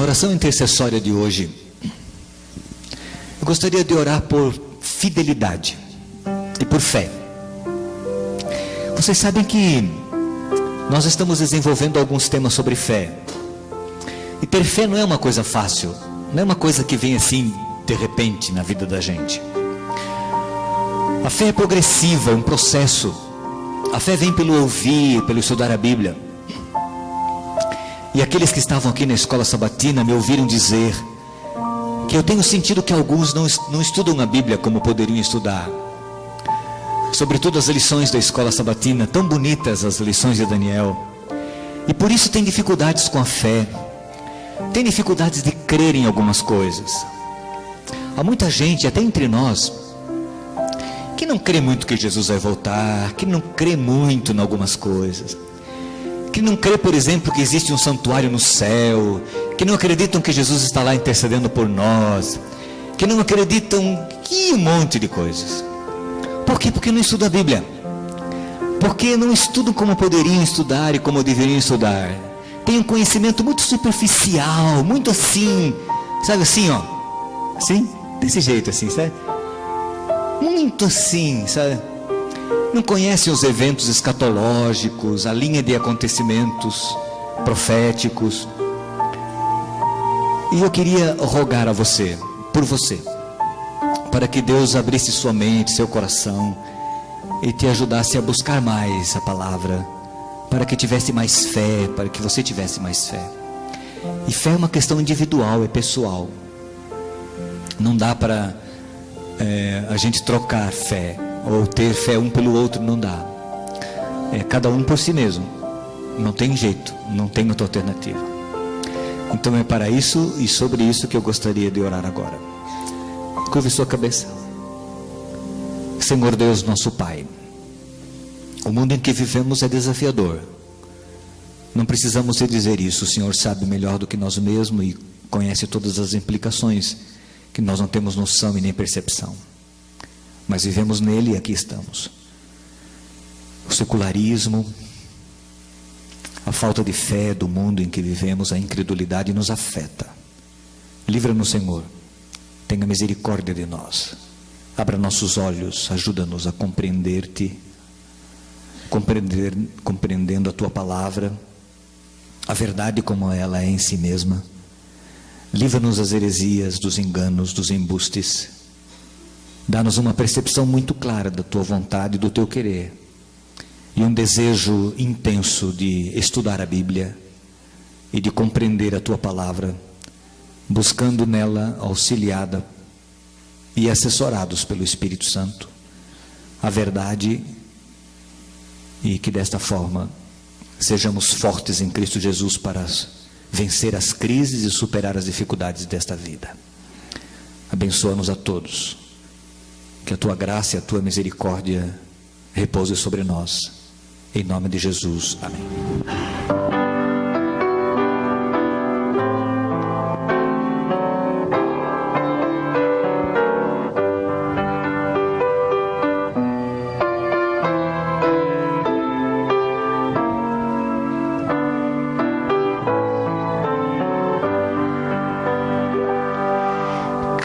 oração intercessória de hoje, eu gostaria de orar por fidelidade e por fé. Vocês sabem que nós estamos desenvolvendo alguns temas sobre fé. E ter fé não é uma coisa fácil, não é uma coisa que vem assim de repente na vida da gente. A fé é progressiva, é um processo. A fé vem pelo ouvir, pelo estudar a Bíblia. E aqueles que estavam aqui na escola sabatina me ouviram dizer que eu tenho sentido que alguns não estudam a Bíblia como poderiam estudar. Sobretudo as lições da escola sabatina, tão bonitas as lições de Daniel. E por isso tem dificuldades com a fé. Tem dificuldades de crer em algumas coisas. Há muita gente, até entre nós, que não crê muito que Jesus vai voltar, que não crê muito em algumas coisas, que não crê, por exemplo, que existe um santuário no céu, que não acreditam que Jesus está lá intercedendo por nós, que não acreditam que um monte de coisas. Por quê? Porque não estudam a Bíblia, porque não estudam como poderiam estudar e como deveriam estudar. Tem um conhecimento muito superficial, muito assim, sabe assim, ó, assim, desse jeito assim, sabe? Muito assim, sabe? Não conhecem os eventos escatológicos, a linha de acontecimentos proféticos. E eu queria rogar a você, por você, para que Deus abrisse sua mente, seu coração e te ajudasse a buscar mais a palavra, para que tivesse mais fé, para que você tivesse mais fé. E fé é uma questão individual, é pessoal. Não dá para a gente trocar fé, ou ter fé um pelo outro, não dá. É cada um por si mesmo. Não tem jeito, não tem outra alternativa. Então é para isso e sobre isso que eu gostaria de orar agora. Curve sua cabeça. Senhor Deus, nosso Pai, o mundo em que vivemos é desafiador. Não precisamos te dizer isso. O Senhor sabe melhor do que nós mesmos e conhece todas as implicações que nós não temos noção e nem percepção. Mas vivemos nele e aqui estamos. O secularismo, a falta de fé do mundo em que vivemos, a incredulidade nos afeta. Livra-nos, Senhor. Tenha misericórdia de nós. Abra nossos olhos, ajuda-nos a compreender-te, compreendendo a tua palavra, a verdade como ela é em si mesma. Livra-nos das heresias, dos enganos, dos embustes. Dá-nos uma percepção muito clara da tua vontade e do teu querer. E um desejo intenso de estudar a Bíblia e de compreender a tua palavra, buscando nela, auxiliada e assessorados pelo Espírito Santo, a verdade, e que desta forma sejamos fortes em Cristo Jesus para vencer as crises e superar as dificuldades desta vida. Abençoa-nos a todos. Que a tua graça e a tua misericórdia repouse sobre nós. Em nome de Jesus. Amém.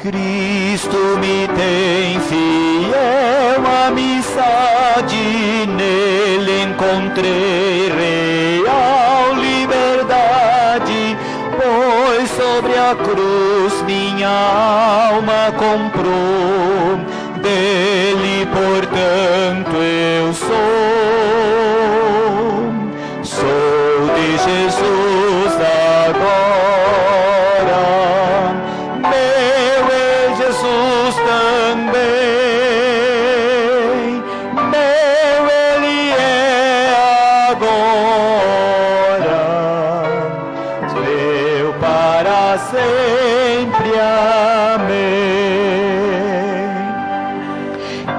Cristo me tem fiel amizade, nele encontrei real liberdade, pois sobre a cruz minha alma comprou, dele portanto eu sou de Jesus agora. Sempre, amém.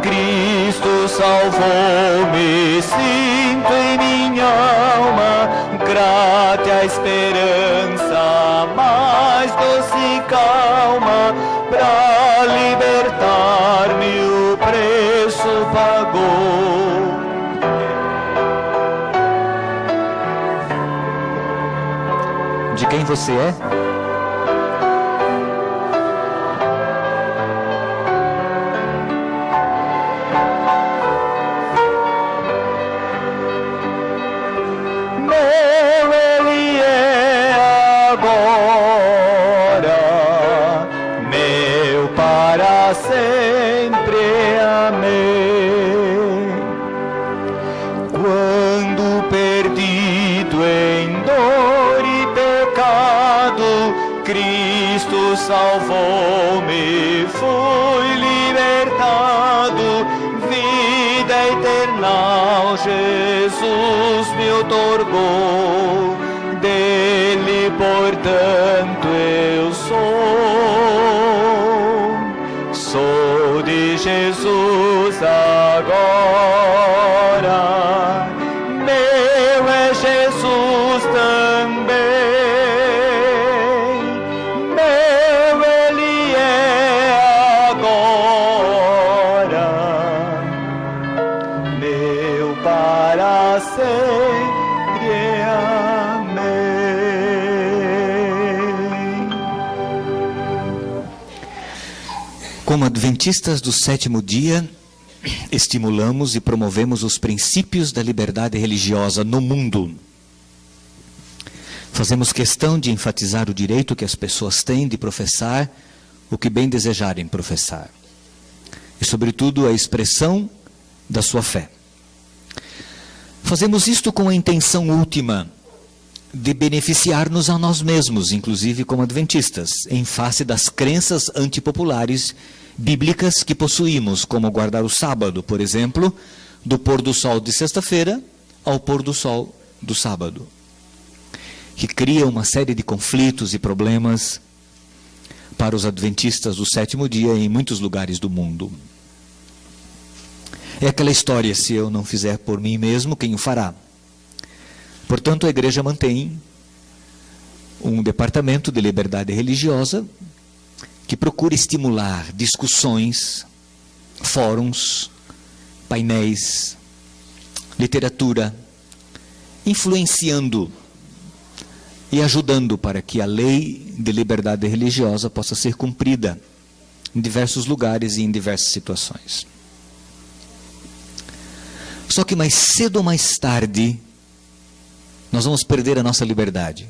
Cristo salvou-me, sinto em minha alma, grata a esperança, mais doce e calma, pra libertar-me o preço pagou. De quem você é? perdido em dor e pecado, Cristo salvou-me, fui libertado, vida eterna Jesus me outorgou, dele portanto eu sou de Jesus agora, meu é Jesus também, meu Ele é agora, meu para sempre, amém. Como adventistas do sétimo dia, estimulamos e promovemos os princípios da liberdade religiosa no mundo. Fazemos questão de enfatizar o direito que as pessoas têm de professar o que bem desejarem professar. E, sobretudo, a expressão da sua fé. Fazemos isto com a intenção última de beneficiar-nos a nós mesmos, inclusive como adventistas, em face das crenças antipopulares bíblicas que possuímos, como guardar o sábado, por exemplo, do pôr do sol de sexta-feira ao pôr do sol do sábado, que cria uma série de conflitos e problemas para os adventistas do sétimo dia em muitos lugares do mundo. É aquela história, se eu não fizer por mim mesmo, quem o fará? Portanto, a igreja mantém um departamento de liberdade religiosa que procura estimular discussões, fóruns, painéis, literatura, influenciando e ajudando para que a lei de liberdade religiosa possa ser cumprida em diversos lugares e em diversas situações. Só que mais cedo ou mais tarde, nós vamos perder a nossa liberdade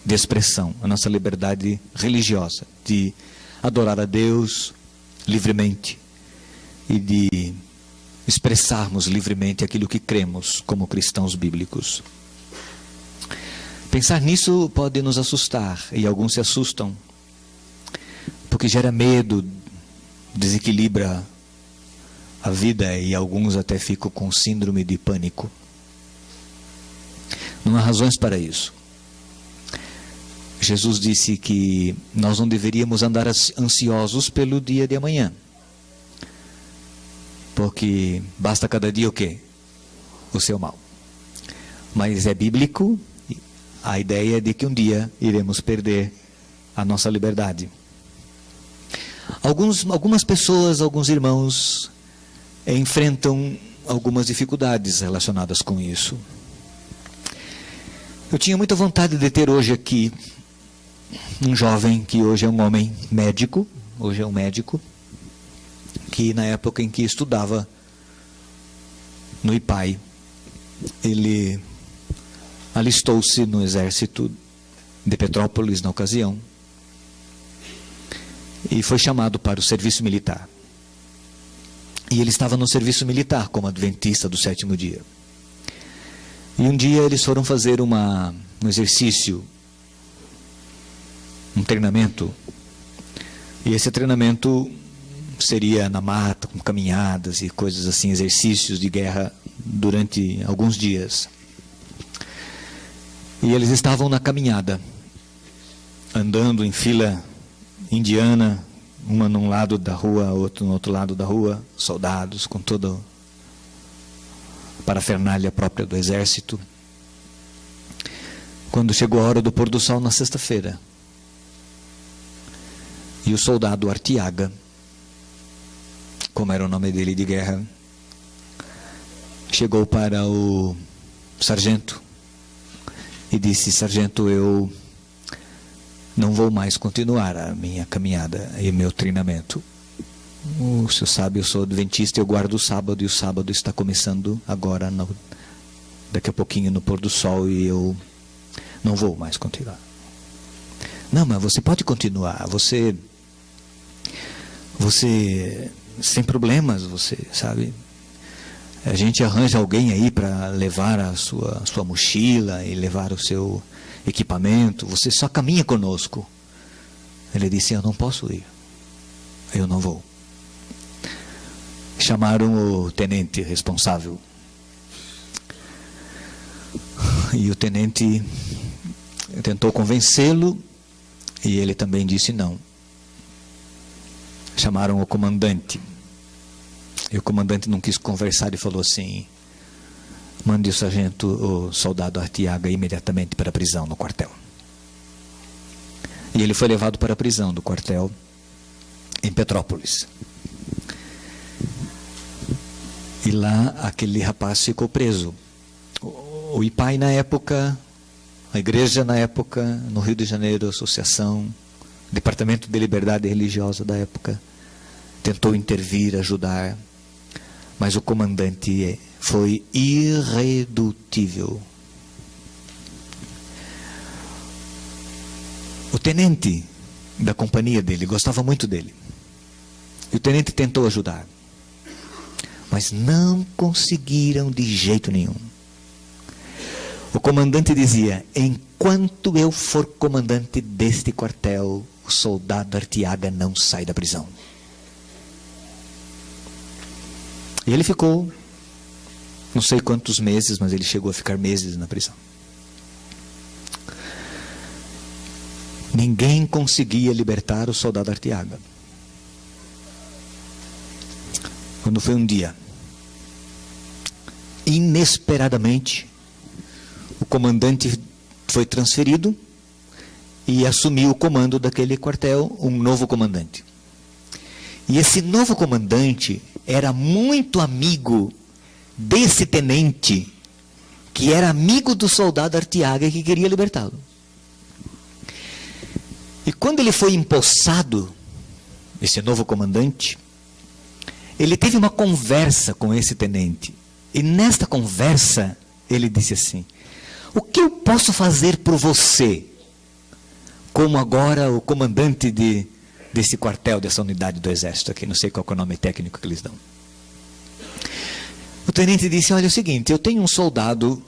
de expressão, a nossa liberdade religiosa, de adorar a Deus livremente e de expressarmos livremente aquilo que cremos como cristãos bíblicos. Pensar nisso pode nos assustar, e alguns se assustam, porque gera medo, desequilibra a vida, e alguns até ficam com síndrome de pânico. Não há razões para isso. Jesus disse que nós não deveríamos andar ansiosos pelo dia de amanhã, porque basta cada dia o quê? O seu mal. Mas é bíblico a ideia de que um dia iremos perder a nossa liberdade. Algumas pessoas, alguns irmãos enfrentam algumas dificuldades relacionadas com isso. Eu tinha muita vontade de ter hoje aqui um jovem que hoje é um homem médico, que na época em que estudava no IPAI, ele alistou-se no exército de Petrópolis na ocasião e foi chamado para o serviço militar. E ele estava no serviço militar como adventista do sétimo dia. E um dia eles foram fazer um exercício, um treinamento. E esse treinamento seria na mata, com caminhadas e coisas assim, exercícios de guerra durante alguns dias. E eles estavam na caminhada, andando em fila indiana, uma num lado da rua, outra no outro lado da rua, soldados com toda a parafernália própria do exército. Quando chegou a hora do pôr do sol na sexta-feira, e o soldado Artiaga, como era o nome dele de guerra, chegou para o sargento e disse: sargento, eu não vou mais continuar a minha caminhada e o meu treinamento. O senhor sabe, eu sou adventista, eu guardo o sábado, e o sábado está começando agora, daqui a pouquinho no pôr do sol, e eu não vou mais continuar. Não, mas você pode continuar, você sem problemas, você sabe. a gente arranja alguém aí para levar a sua mochila e levar o seu equipamento, você só caminha conosco. Ele disse, eu não posso ir, eu não vou. Chamaram o tenente responsável. E o tenente tentou convencê-lo, e ele também disse não. Chamaram o comandante. E o comandante não quis conversar e falou assim, mande o soldado Artiaga imediatamente para a prisão no quartel. E ele foi levado para a prisão do quartel em Petrópolis. E lá aquele rapaz ficou preso. O IPAI na época, a igreja na época, no Rio de Janeiro, a associação, Departamento de Liberdade Religiosa da época, tentou intervir, ajudar, mas o comandante foi irredutível. O tenente da companhia dele gostava muito dele. E o tenente tentou ajudar, mas não conseguiram de jeito nenhum. O comandante dizia, enquanto eu for comandante deste quartel, o soldado Artiaga não sai da prisão. E ele ficou, não sei quantos meses, mas ele chegou a ficar meses na prisão. Ninguém conseguia libertar o soldado Artiaga. Quando foi um dia, inesperadamente, o comandante foi transferido e assumiu o comando daquele quartel, um novo comandante. E esse novo comandante era muito amigo desse tenente, que era amigo do soldado Artiaga e que queria libertá-lo. E quando ele foi empossado, esse novo comandante, ele teve uma conversa com esse tenente. E nesta conversa, ele disse assim, o que eu posso fazer por você, como agora o comandante desse quartel, dessa unidade do exército aqui, não sei qual é o nome técnico que eles dão. O tenente disse, olha, é o seguinte, eu tenho um soldado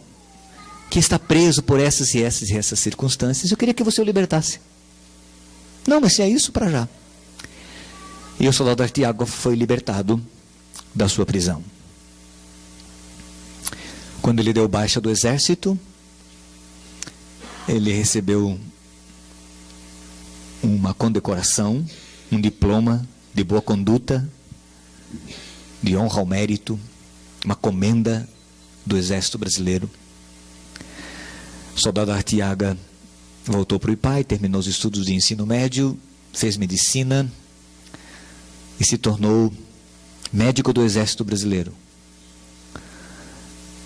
que está preso por essas e essas e essas circunstâncias, eu queria que você o libertasse. Não, mas se é isso, para já. E o soldado Artiaga foi libertado da sua prisão. Quando ele deu baixa do exército, ele recebeu uma condecoração, um diploma de boa conduta, de honra ao mérito, uma comenda do exército brasileiro. O soldado Artiaga voltou para o IPAI, terminou os estudos de ensino médio, fez medicina e se tornou médico do exército brasileiro.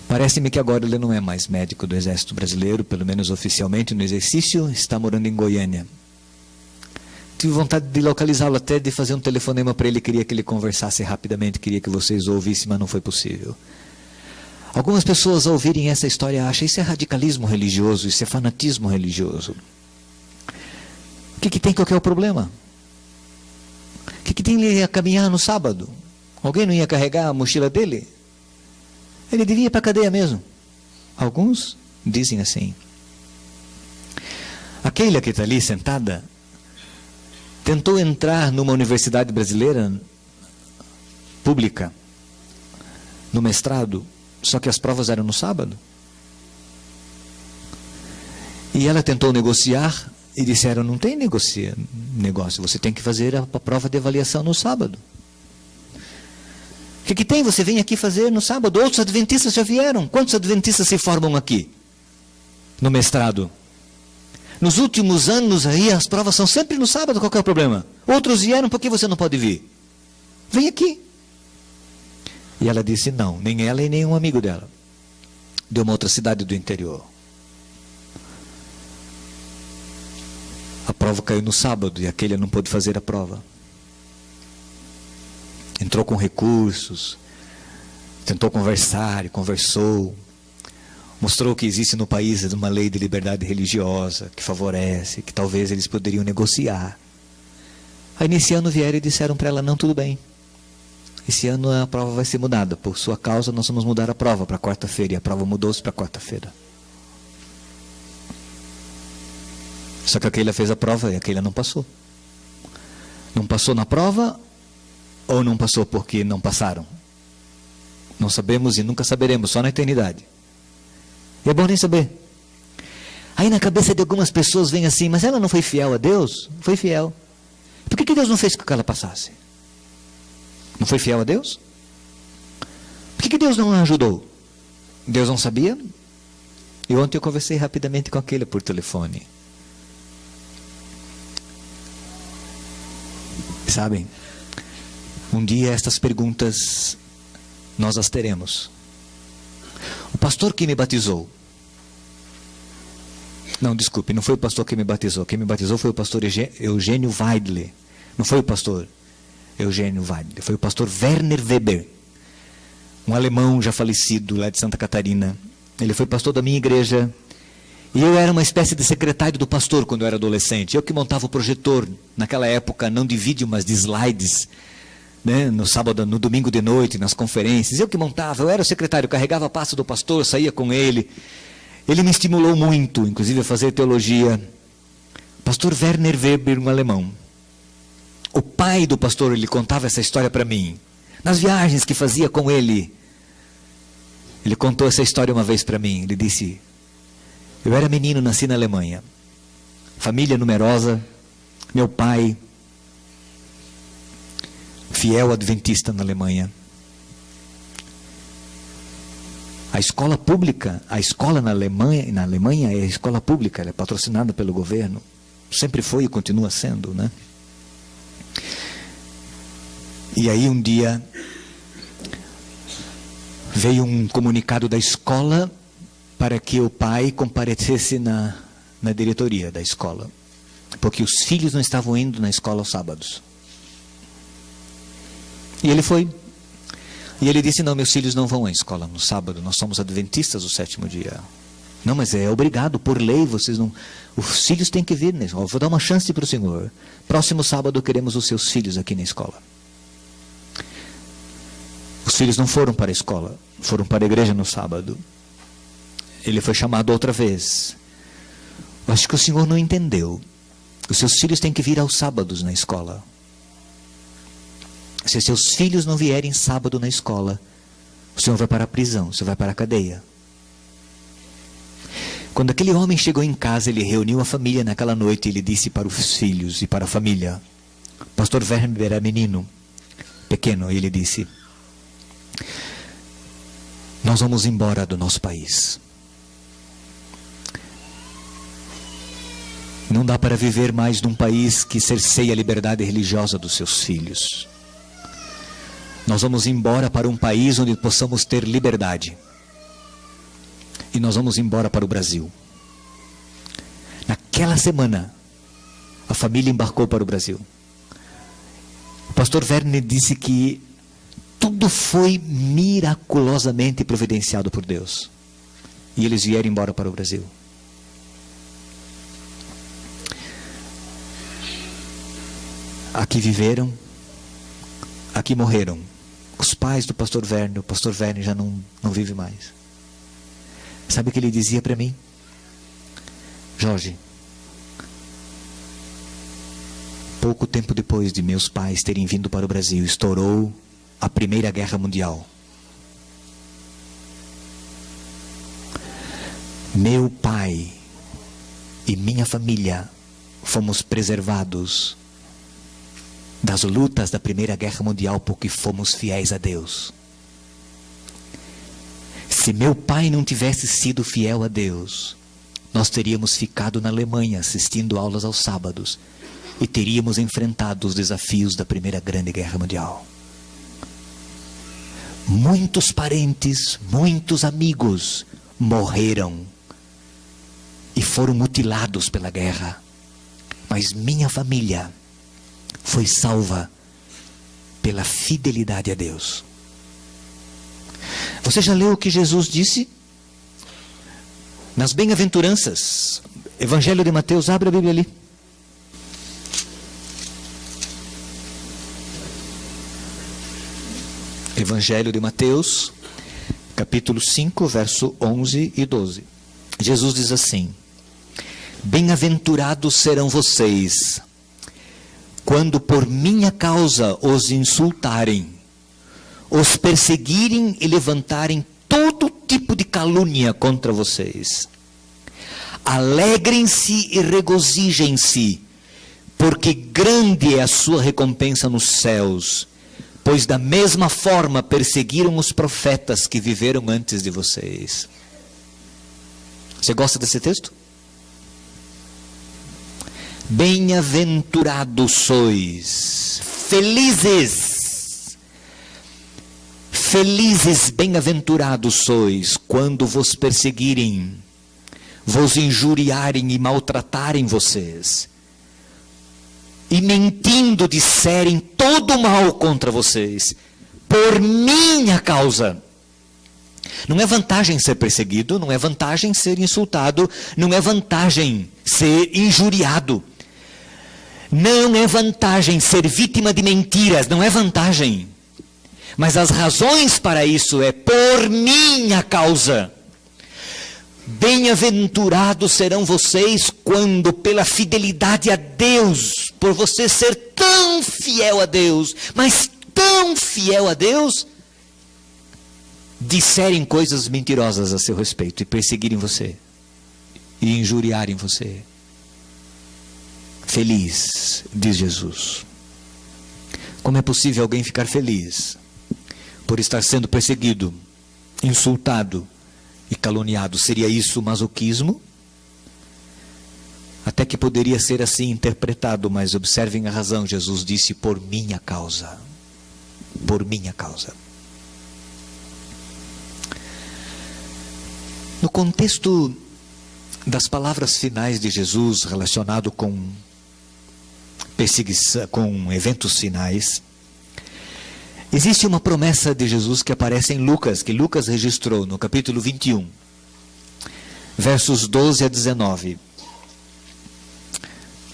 Parece-me que agora ele não é mais médico do exército brasileiro, pelo menos oficialmente no exercício, está morando em Goiânia. Tive vontade de localizá-lo, até de fazer um telefonema para ele, queria que ele conversasse rapidamente, queria que vocês ouvissem, mas não foi possível. Algumas pessoas ao ouvirem essa história acham, isso é radicalismo religioso, isso é fanatismo religioso. O que tem, qual que é o problema? O que tem ele a caminhar no sábado? Alguém não ia carregar a mochila dele? Ele devia ir para a cadeia mesmo. Alguns dizem assim. A Keila que está ali sentada, tentou entrar numa universidade brasileira pública, no mestrado, só que as provas eram no sábado. E ela tentou negociar e disseram, não tem negócio, você tem que fazer a prova de avaliação no sábado. O que tem? Você vem aqui fazer no sábado. Outros adventistas já vieram. Quantos adventistas se formam aqui? No mestrado. Nos últimos anos aí, as provas são sempre no sábado, qual que é o problema? Outros vieram, por que você não pode vir? Vem aqui. E ela disse não, nem ela e nem um amigo dela. De uma outra cidade do interior. A prova caiu no sábado e aquele não pôde fazer a prova. Entrou com recursos, tentou conversar e conversou, mostrou que existe no país uma lei de liberdade religiosa que favorece, que talvez eles poderiam negociar. Aí nesse ano vieram e disseram para ela, não, tudo bem, esse ano a prova vai ser mudada. Por sua causa, nós vamos mudar a prova para quarta-feira. E a prova mudou-se para quarta-feira. Só que a Keila fez a prova e a Keila não passou. Não passou na prova ou não passou porque não passaram? Não sabemos e nunca saberemos, só na eternidade. E é bom nem saber. Aí na cabeça de algumas pessoas vem assim, mas ela não foi fiel a Deus? Foi fiel. Por que Deus não fez com que ela passasse? Não foi fiel a Deus? Por que Deus não a ajudou? Deus não sabia? E ontem eu conversei rapidamente com a Keila por telefone. Sabem, um dia estas perguntas nós as teremos. O pastor que me batizou. Não, desculpe, não foi o pastor que me batizou. Quem me batizou foi o pastor Eugênio Weidle. Não foi o pastor Eugênio Weidle, foi o pastor Werner Weber. Um alemão já falecido lá de Santa Catarina. Ele foi pastor da minha igreja. E eu era uma espécie de secretário do pastor quando eu era adolescente. Eu que montava o projetor, naquela época, não de vídeo, mas de slides, né? No sábado, no domingo de noite, nas conferências. Eu que montava, eu era o secretário, carregava a pasta do pastor, saía com ele. Ele me estimulou muito, inclusive a fazer teologia. Pastor Werner Weber, um alemão. O pai do pastor, ele contava essa história para mim. Nas viagens que fazia com ele. Ele contou essa história uma vez para mim. Ele disse... Eu era menino, nasci na Alemanha. Família numerosa. Meu pai, fiel adventista na Alemanha. A escola pública, a escola na Alemanha é a escola pública, ela é patrocinada pelo governo. Sempre foi e continua sendo, né? E aí um dia veio um comunicado da escola para que o pai comparecesse na diretoria da escola, porque os filhos não estavam indo na escola aos sábados. E ele foi. E ele disse, não, meus filhos não vão à escola no sábado, nós somos adventistas do sétimo dia. Não, mas é obrigado, por lei, vocês não... Os filhos têm que vir na escola. Vou dar uma chance para o senhor. Próximo sábado queremos os seus filhos aqui na escola. Os filhos não foram para a escola, foram para a igreja no sábado. Ele foi chamado outra vez. Acho que o senhor não entendeu. Os seus filhos têm que vir aos sábados na escola. Se seus filhos não vierem sábado na escola, o senhor vai para a prisão, o senhor vai para a cadeia. Quando aquele homem chegou em casa, ele reuniu a família naquela noite e ele disse para os filhos e para a família. O pastor Werner era menino, pequeno, e ele disse: nós vamos embora do nosso país. Não dá para viver mais num país que cerceia a liberdade religiosa dos seus filhos. Nós vamos embora para um país onde possamos ter liberdade. E nós vamos embora para o Brasil. Naquela semana, a família embarcou para o Brasil. O pastor Werner disse que tudo foi miraculosamente providenciado por Deus. E eles vieram embora para o Brasil. Aqui viveram, aqui morreram. Os pais do pastor Werner, o pastor Werner já não vive mais. Sabe o que ele dizia para mim? Jorge, pouco tempo depois de meus pais terem vindo para o Brasil, estourou a Primeira Guerra Mundial. Meu pai e minha família fomos preservados das lutas da Primeira Guerra Mundial porque fomos fiéis a Deus. Se meu pai não tivesse sido fiel a Deus, nós teríamos ficado na Alemanha assistindo aulas aos sábados e teríamos enfrentado os desafios da Primeira Grande Guerra Mundial. Muitos parentes, muitos amigos morreram e foram mutilados pela guerra, mas minha família foi salva pela fidelidade a Deus. Você já leu o que Jesus disse? Nas bem-aventuranças, Evangelho de Mateus, abre a Bíblia ali. Evangelho de Mateus, capítulo 5, verso 11 e 12. Jesus diz assim: bem-aventurados serão vocês, quando por minha causa os insultarem, os perseguirem e levantarem todo tipo de calúnia contra vocês. Alegrem-se e regozijem-se, porque grande é a sua recompensa nos céus, pois da mesma forma perseguiram os profetas que viveram antes de vocês. Você gosta desse texto? Bem-aventurados sois, felizes, bem-aventurados sois, quando vos perseguirem, vos injuriarem e maltratarem vocês, e mentindo disserem todo mal contra vocês, por minha causa. Não é vantagem ser perseguido, não é vantagem ser insultado, não é vantagem ser injuriado, não é vantagem ser vítima de mentiras, não é vantagem. Mas as razões para isso é por minha causa. Bem-aventurados serão vocês quando, pela fidelidade a Deus, por você ser tão fiel a Deus, mas tão fiel a Deus, disserem coisas mentirosas a seu respeito e perseguirem você e injuriarem você. Feliz, diz Jesus. Como é possível alguém ficar feliz por estar sendo perseguido, insultado e caluniado? Seria isso masoquismo? Até que poderia ser assim interpretado, mas observem a razão. Jesus disse: por minha causa. Por minha causa. No contexto das palavras finais de Jesus relacionado com perseguição, com eventos finais, existe uma promessa de Jesus que aparece em Lucas, que Lucas registrou no capítulo 21, versos 12 a 19.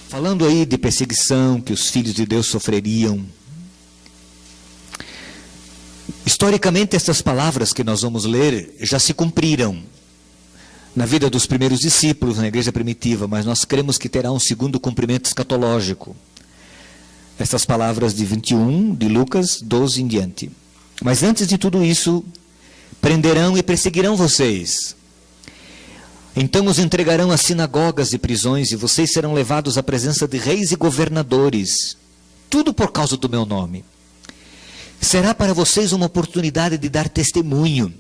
Falando aí de perseguição que os filhos de Deus sofreriam. Historicamente, essas palavras que nós vamos ler já se cumpriram na vida dos primeiros discípulos, na igreja primitiva, mas nós cremos que terá um segundo cumprimento escatológico. Essas palavras de 21, de Lucas 12 em diante. Mas antes de tudo isso, prenderão e perseguirão vocês. Então os entregarão às sinagogas e prisões, e vocês serão levados à presença de reis e governadores. Tudo por causa do meu nome. Será para vocês uma oportunidade de dar testemunho.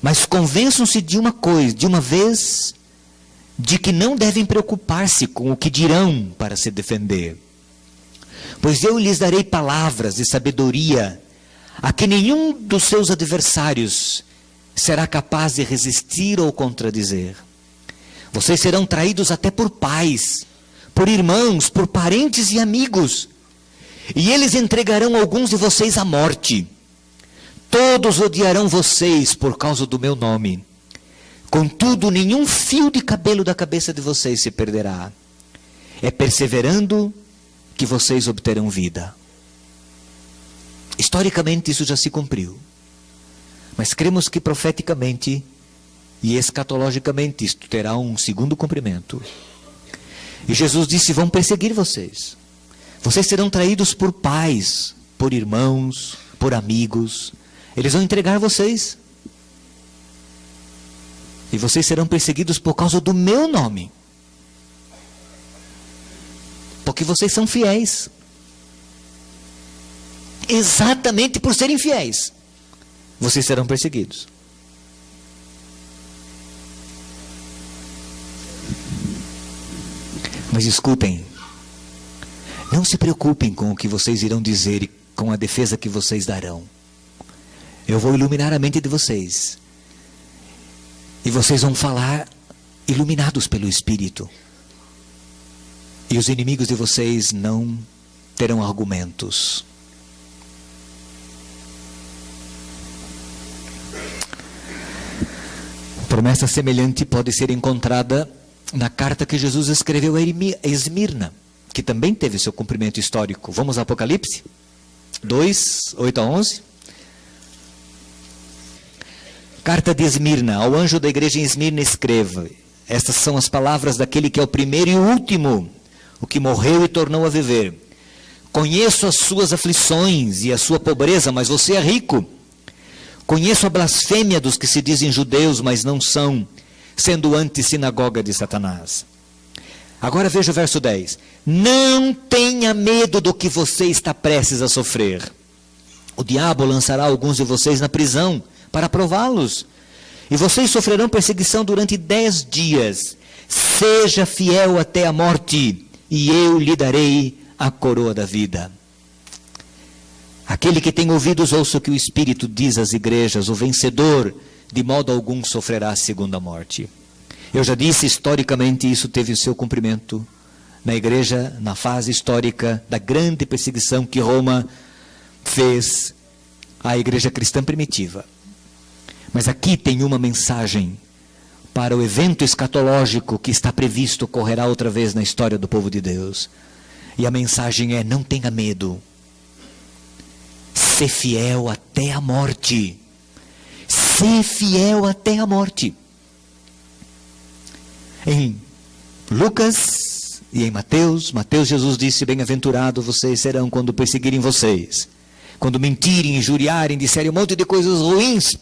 Mas convençam-se de uma coisa, de uma vez, de que não devem preocupar-se com o que dirão para se defender. Pois eu lhes darei palavras de sabedoria, a que nenhum dos seus adversários será capaz de resistir ou contradizer. Vocês serão traídos até por pais, por irmãos, por parentes e amigos. E eles entregarão alguns de vocês à morte. Todos odiarão vocês por causa do meu nome. Contudo, nenhum fio de cabelo da cabeça de vocês se perderá. É perseverando que vocês obterão vida. Historicamente isso já se cumpriu. Mas cremos que profeticamente e escatologicamente isto terá um segundo cumprimento. E Jesus disse: vão perseguir vocês. Vocês serão traídos por pais, por irmãos, por amigos. Eles vão entregar vocês. E vocês serão perseguidos por causa do meu nome. Porque vocês são fiéis. Exatamente por serem fiéis, vocês serão perseguidos. Mas escutem, não se preocupem com o que vocês irão dizer e com a defesa que vocês darão. Eu vou iluminar a mente de vocês. E vocês vão falar iluminados pelo Espírito. E os inimigos de vocês não terão argumentos. Promessa semelhante pode ser encontrada na carta que Jesus escreveu a Esmirna, que também teve seu cumprimento histórico. Vamos ao Apocalipse 2, 8 a 11. Carta de Esmirna, ao anjo da igreja em Esmirna escreva: estas são as palavras daquele que é o primeiro e o último, o que morreu e tornou a viver. Conheço as suas aflições e a sua pobreza, mas você é rico. Conheço a blasfêmia dos que se dizem judeus, mas não são, sendo antissinagoga de Satanás. Agora veja o verso 10. Não tenha medo do que você está prestes a sofrer. O diabo lançará alguns de vocês na prisão para prová-los. E vocês sofrerão perseguição durante 10 dias. Seja fiel até a morte, e eu lhe darei a coroa da vida. Aquele que tem ouvidos, ouça o que o Espírito diz às igrejas. O vencedor, de modo algum, sofrerá a segunda morte. Eu já disse, historicamente, isso teve o seu cumprimento na igreja, na fase histórica da grande perseguição que Roma fez à igreja cristã primitiva. Mas aqui tem uma mensagem para o evento escatológico que está previsto, ocorrerá outra vez na história do povo de Deus. E a mensagem é: não tenha medo. Ser fiel até a morte. Ser fiel até a morte. Em Lucas e em Mateus, Jesus disse: bem-aventurado vocês serão quando perseguirem vocês, quando mentirem, injuriarem, disserem um monte de coisas ruins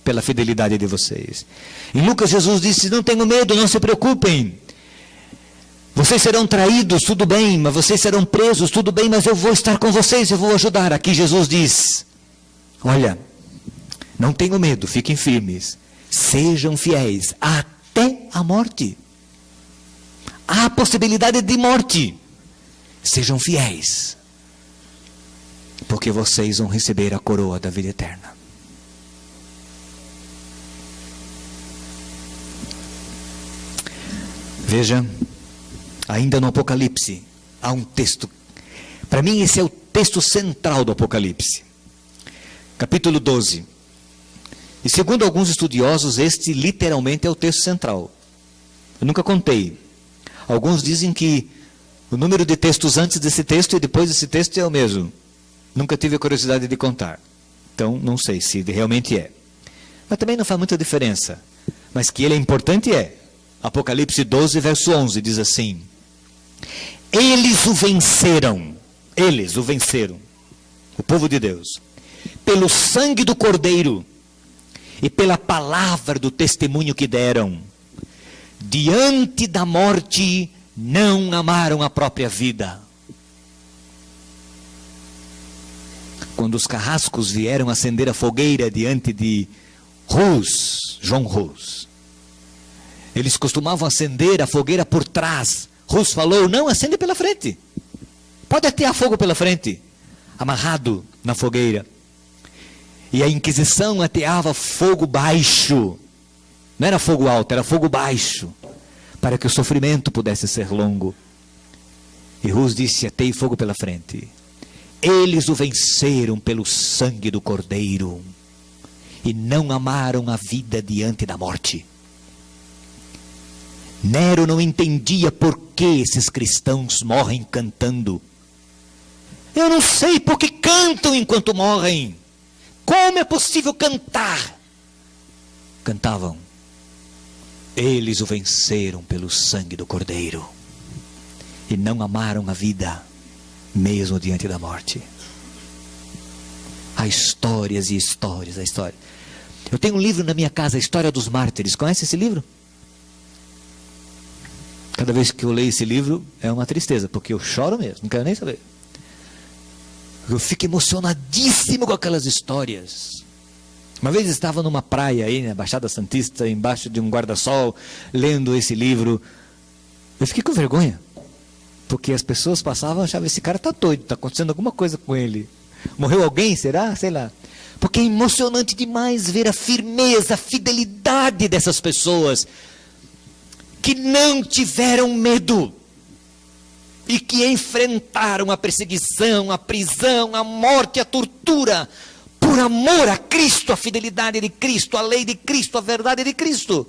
pela fidelidade de vocês. Em Lucas, Jesus disse: não tenham medo, não se preocupem. Vocês serão traídos, tudo bem, mas vocês serão presos, tudo bem, mas eu vou estar com vocês, eu vou ajudar. Aqui Jesus diz: olha, não tenham medo, fiquem firmes, sejam fiéis até a morte. Há possibilidade de morte. Sejam fiéis, porque vocês vão receber a coroa da vida eterna. Veja, ainda no Apocalipse, há um texto. Para mim, esse é o texto central do Apocalipse. Capítulo 12. E segundo alguns estudiosos, este literalmente é o texto central. Eu nunca contei. Alguns dizem que o número de textos antes desse texto e depois desse texto é o mesmo. Nunca tive a curiosidade de contar. Então, não sei se realmente é. Mas também não faz muita diferença. Mas que ele é importante é. Apocalipse 12, verso 11, diz assim: eles o venceram, o povo de Deus, pelo sangue do Cordeiro e pela palavra do testemunho que deram. Diante da morte, não amaram a própria vida. Quando os carrascos vieram acender a fogueira diante de João Hus, eles costumavam acender a fogueira por trás. Hus falou: não, acende pela frente. Pode atear fogo pela frente, amarrado na fogueira. E a Inquisição ateava fogo baixo. Não era fogo alto, era fogo baixo, para que o sofrimento pudesse ser longo. E Hus disse: atei fogo pela frente. Eles o venceram pelo sangue do Cordeiro e não amaram a vida diante da morte. Nero não entendia por que esses cristãos morrem cantando. Eu não sei por que cantam enquanto morrem. Como é possível cantar? Cantavam: eles o venceram pelo sangue do Cordeiro e não amaram a vida, mesmo diante da morte. Há histórias e histórias, a história. Eu tenho um livro na minha casa, a História dos Mártires. Conhece esse livro? Cada vez que eu leio esse livro é uma tristeza, porque eu choro mesmo, não quero nem saber. Eu fico emocionadíssimo com aquelas histórias. Uma vez estava numa praia aí, na Baixada Santista, embaixo de um guarda-sol, lendo esse livro. Eu fiquei com vergonha, porque as pessoas passavam e achavam: esse cara está doido, está acontecendo alguma coisa com ele. Morreu alguém, será? Sei lá. Porque é emocionante demais ver a firmeza, a fidelidade dessas pessoas que não tiveram medo e que enfrentaram a perseguição, a prisão, a morte, a tortura, por amor a Cristo, a fidelidade de Cristo, a lei de Cristo, a verdade de Cristo.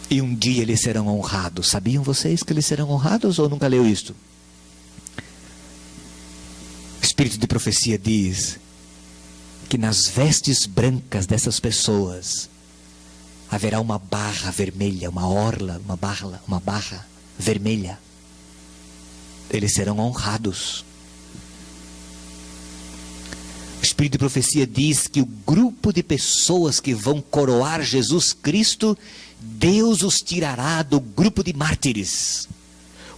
E um dia eles serão honrados. Sabiam vocês que eles serão honrados ou nunca leu isto? O Espírito de profecia diz que nas vestes brancas dessas pessoas haverá uma barra vermelha, uma orla, uma barra vermelha. Eles serão honrados. O Espírito de profecia diz que o grupo de pessoas que vão coroar Jesus Cristo, Deus os tirará do grupo de mártires.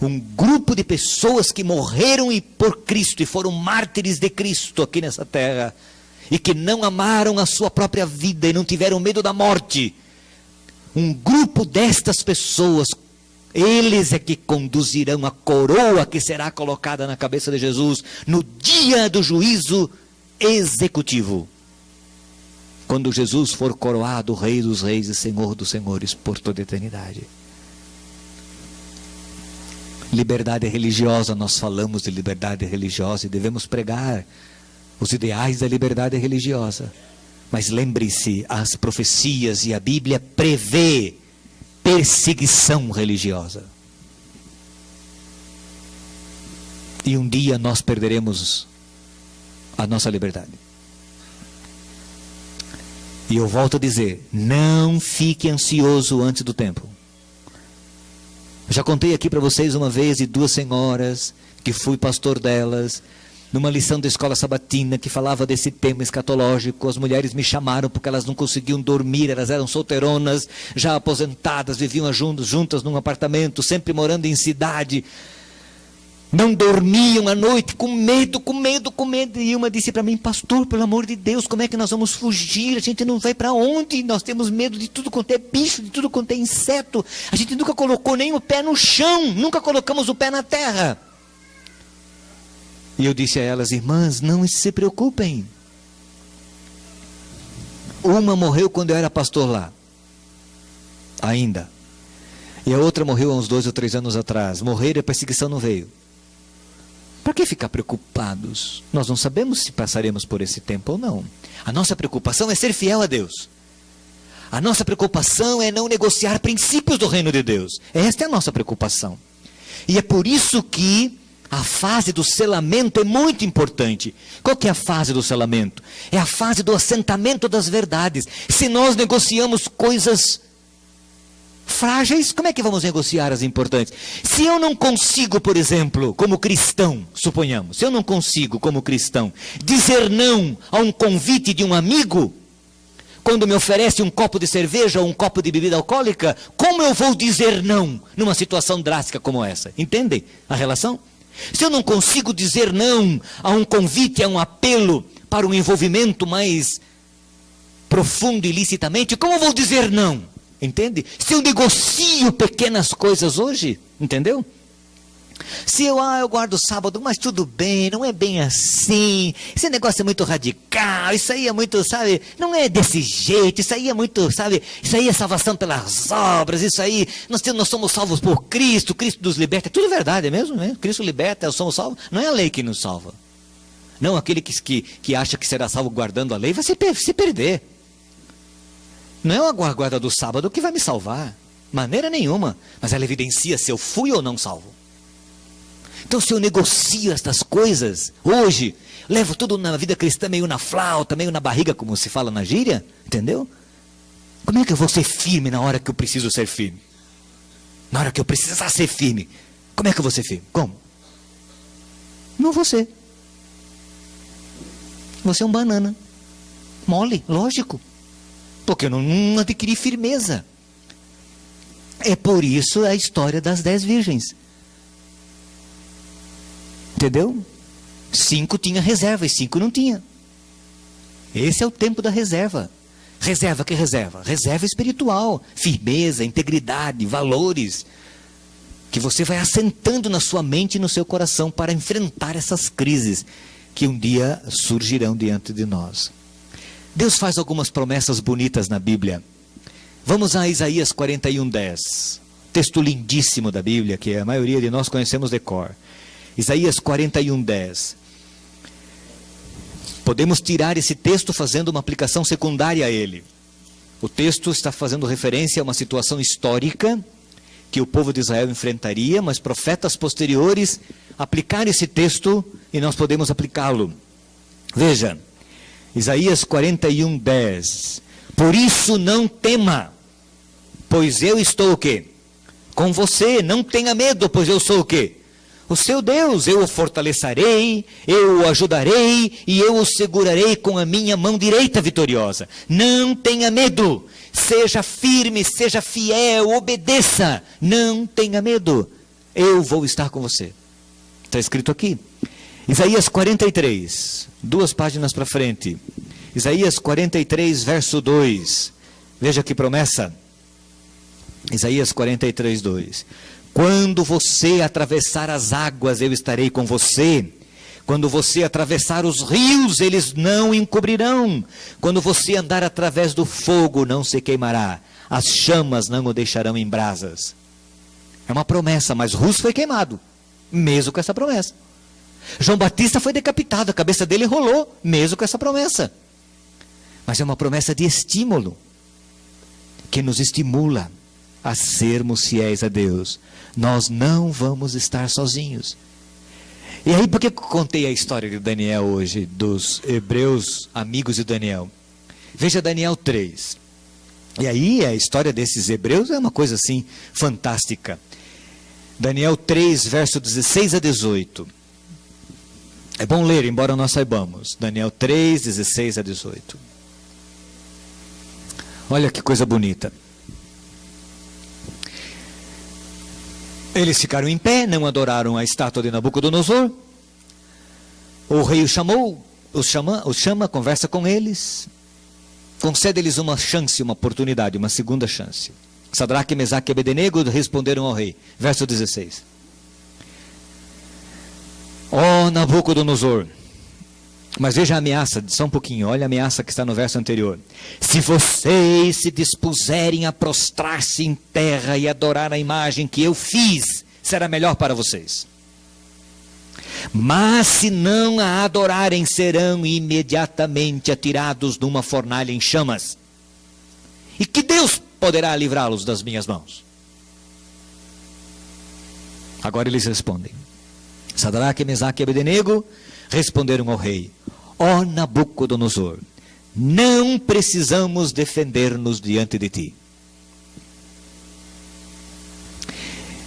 Um grupo de pessoas que morreram por Cristo e foram mártires de Cristo aqui nessa terra, e que não amaram a sua própria vida e não tiveram medo da morte. Um grupo destas pessoas, eles é que conduzirão a coroa que será colocada na cabeça de Jesus no dia do juízo executivo, quando Jesus for coroado Rei dos Reis e Senhor dos Senhores por toda a eternidade. Liberdade religiosa, nós falamos de liberdade religiosa e devemos pregar os ideais da liberdade religiosa, mas lembre-se, as profecias e a Bíblia prevê perseguição religiosa, e um dia nós perderemos a nossa liberdade. E eu volto a dizer, não fique ansioso antes do tempo. Eu já contei aqui para vocês uma vez de duas senhoras, que fui pastor delas, numa lição da escola sabatina, que falava desse tema escatológico. As mulheres me chamaram porque elas não conseguiam dormir, elas eram solteironas, já aposentadas, viviam juntas num apartamento, sempre morando em cidade. Não dormiam à noite, com medo. E uma disse para mim, pastor, pelo amor de Deus, como é que nós vamos fugir? A gente não vai para onde? Nós temos medo de tudo quanto é bicho, de tudo quanto é inseto. A gente nunca colocou nem o pé no chão, nunca colocamos o pé na terra. E eu disse a elas, irmãs, não se preocupem. Uma morreu quando eu era pastor lá, ainda. E a outra morreu há uns 2 ou 3 anos atrás. Morreram e a perseguição não veio. Para que ficar preocupados? Nós não sabemos se passaremos por esse tempo ou não. A nossa preocupação é ser fiel a Deus. A nossa preocupação é não negociar princípios do reino de Deus. Esta é a nossa preocupação. E é por isso que a fase do selamento é muito importante. Qual que é a fase do selamento? É a fase do assentamento das verdades. Se nós negociamos coisas frágeis, como é que vamos negociar as importantes? Se eu não consigo, por exemplo, como cristão, suponhamos, se eu não consigo, como cristão, dizer não a um convite de um amigo, quando me oferece um copo de cerveja ou um copo de bebida alcoólica, como eu vou dizer não numa situação drástica como essa? Entendem a relação? Se eu não consigo dizer não a um convite, a um apelo para um envolvimento mais profundo ilicitamente, como eu vou dizer não? Entende? Se eu negocio pequenas coisas hoje, entendeu? Se eu guardo sábado, mas tudo bem, não é bem assim, esse negócio é muito radical, isso aí é muito, sabe, não é desse jeito, isso aí é muito, sabe, isso aí é salvação pelas obras, isso aí, nós somos salvos por Cristo, Cristo nos liberta, é tudo verdade, é mesmo, né? Cristo liberta, nós somos salvos, não é a lei que nos salva. Não, aquele que acha que será salvo guardando a lei vai se perder. Não é a guarda do sábado que vai me salvar, maneira nenhuma, mas ela evidencia se eu fui ou não salvo. Então, se eu negocio estas coisas, hoje, levo tudo na vida cristã meio na flauta, meio na barriga, como se fala na gíria, entendeu? Como é que eu vou ser firme na hora que eu preciso ser firme? Na hora que eu precisar ser firme, como é que eu vou ser firme? Como? Não vou ser. Você é um banana. Mole, lógico. Porque eu não adquiri firmeza. É por isso a história das 10 virgens. Entendeu? 5 tinha reserva e 5 não tinha. Esse é o tempo da reserva. Reserva, que reserva? Reserva espiritual, firmeza, integridade, valores, que você vai assentando na sua mente e no seu coração para enfrentar essas crises que um dia surgirão diante de nós. Deus faz algumas promessas bonitas na Bíblia. Vamos a Isaías 41:10, texto lindíssimo da Bíblia, que a maioria de nós conhecemos de cor. Isaías 41:10. Podemos tirar esse texto fazendo uma aplicação secundária a ele. O texto está fazendo referência a uma situação histórica que o povo de Israel enfrentaria, mas profetas posteriores aplicaram esse texto e nós podemos aplicá-lo. Veja, Isaías 41:10. Por isso não tema, pois eu estou o quê? Com você. Não tenha medo, pois eu sou o quê? O seu Deus. Eu o fortalecerei, eu o ajudarei e eu o segurarei com a minha mão direita vitoriosa. Não tenha medo. Seja firme, seja fiel, obedeça. Não tenha medo. Eu vou estar com você. Está escrito aqui. Isaías 43, 2 páginas para frente. Isaías 43, verso 2. Veja que promessa. Isaías 43, 2. Quando você atravessar as águas, eu estarei com você. Quando você atravessar os rios, eles não encobrirão. Quando você andar através do fogo, não se queimará. As chamas não o deixarão em brasas. É uma promessa, mas Rus foi queimado, mesmo com essa promessa. João Batista foi decapitado, a cabeça dele rolou, mesmo com essa promessa. Mas é uma promessa de estímulo, que nos estimula a sermos fiéis a Deus. Nós não vamos estar sozinhos. E aí, por que eu contei a história de Daniel hoje, dos hebreus amigos de Daniel? Veja Daniel 3. E aí, a história desses hebreus é uma coisa assim, fantástica. Daniel 3, verso 16 a 18. É bom ler, embora nós saibamos. Daniel 3, 16 a 18. Olha que coisa bonita. Eles ficaram em pé, não adoraram a estátua de Nabucodonosor. O rei os chama, conversa com eles, concede-lhes uma chance, uma oportunidade, uma segunda chance. Sadraque, Mesaque e Abednego responderam ao rei. Verso 16. Ó Nabucodonosor, mas veja a ameaça, só um pouquinho, olha a ameaça que está no verso anterior. Se vocês se dispuserem a prostrar-se em terra e adorar a imagem que eu fiz, será melhor para vocês. Mas se não a adorarem, serão imediatamente atirados numa fornalha em chamas. E que Deus poderá livrá-los das minhas mãos? Agora eles respondem. Sadraque, Mesaque e Abednego responderam ao rei: ó Nabucodonosor, não precisamos defender-nos diante de ti.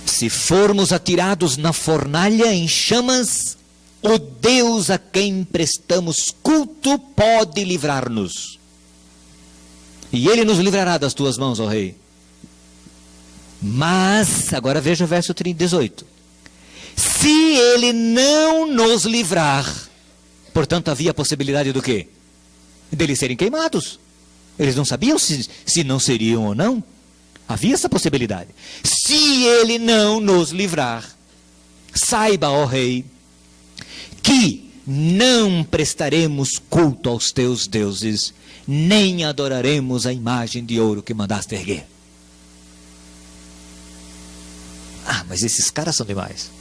Se formos atirados na fornalha em chamas, o Deus a quem prestamos culto pode livrar-nos. E ele nos livrará das tuas mãos, ó rei. Mas, agora veja o verso 18. Se ele não nos livrar, portanto havia a possibilidade do quê? Deles serem queimados. Eles não sabiam se não seriam ou não. Havia essa possibilidade. Se ele não nos livrar, saiba, ó rei, que não prestaremos culto aos teus deuses, nem adoraremos a imagem de ouro que mandaste erguer. Ah, mas esses caras são demais.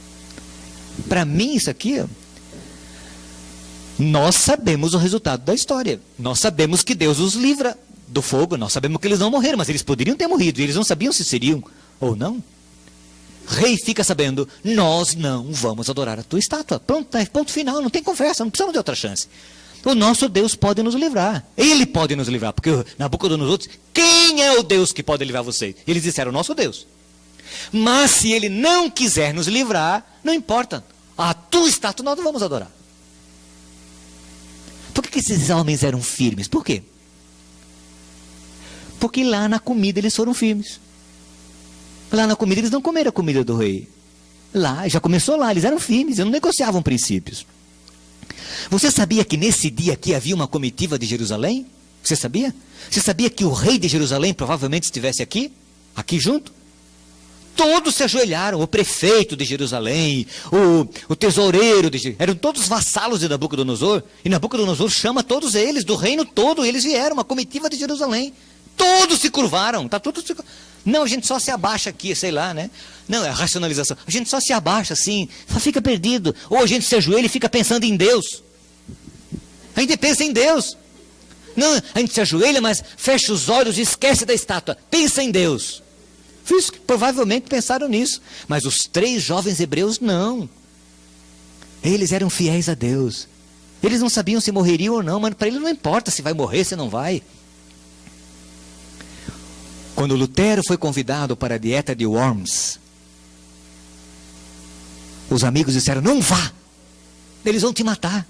Para mim isso aqui, nós sabemos o resultado da história. Nós sabemos que Deus os livra do fogo. Nós sabemos que eles não morreram, mas eles poderiam ter morrido. E eles não sabiam se seriam ou não. Rei fica sabendo, nós não vamos adorar a tua estátua. Pronto, ponto final, não tem conversa, não precisamos de outra chance. O nosso Deus pode nos livrar. Ele pode nos livrar, porque Nabucodonosor disse, quem é o Deus que pode livrar vocês? Eles disseram, nosso Deus. Mas se ele não quiser nos livrar, não importa. A tua estátua nós não vamos adorar. Por que esses homens eram firmes? Por quê? Porque lá na comida eles foram firmes. Lá na comida eles não comeram a comida do rei. Lá, já começou lá, eles eram firmes, eles não negociavam princípios. Você sabia que nesse dia aqui havia uma comitiva de Jerusalém? Você sabia? Você sabia que o rei de Jerusalém provavelmente estivesse aqui? Aqui junto? Todos se ajoelharam, o prefeito de Jerusalém, o tesoureiro de Jerusalém, eram todos vassalos de Nabucodonosor, e Nabucodonosor chama todos eles, do reino todo, e eles vieram, uma comitiva de Jerusalém, todos se curvaram, não, a gente só se abaixa aqui, sei lá, né, não, é a racionalização, a gente só se abaixa assim, só fica perdido, ou a gente se ajoelha e fica pensando em Deus, a gente pensa em Deus, não, a gente se ajoelha, mas fecha os olhos e esquece da estátua, pensa em Deus. Provavelmente pensaram nisso, mas os 3 jovens hebreus não. Eles eram fiéis a Deus. Eles não sabiam se morreriam ou não, mas para eles não importa se vai morrer, se não vai. Quando Lutero foi convidado para a dieta de Worms, os amigos disseram, não vá, eles vão te matar.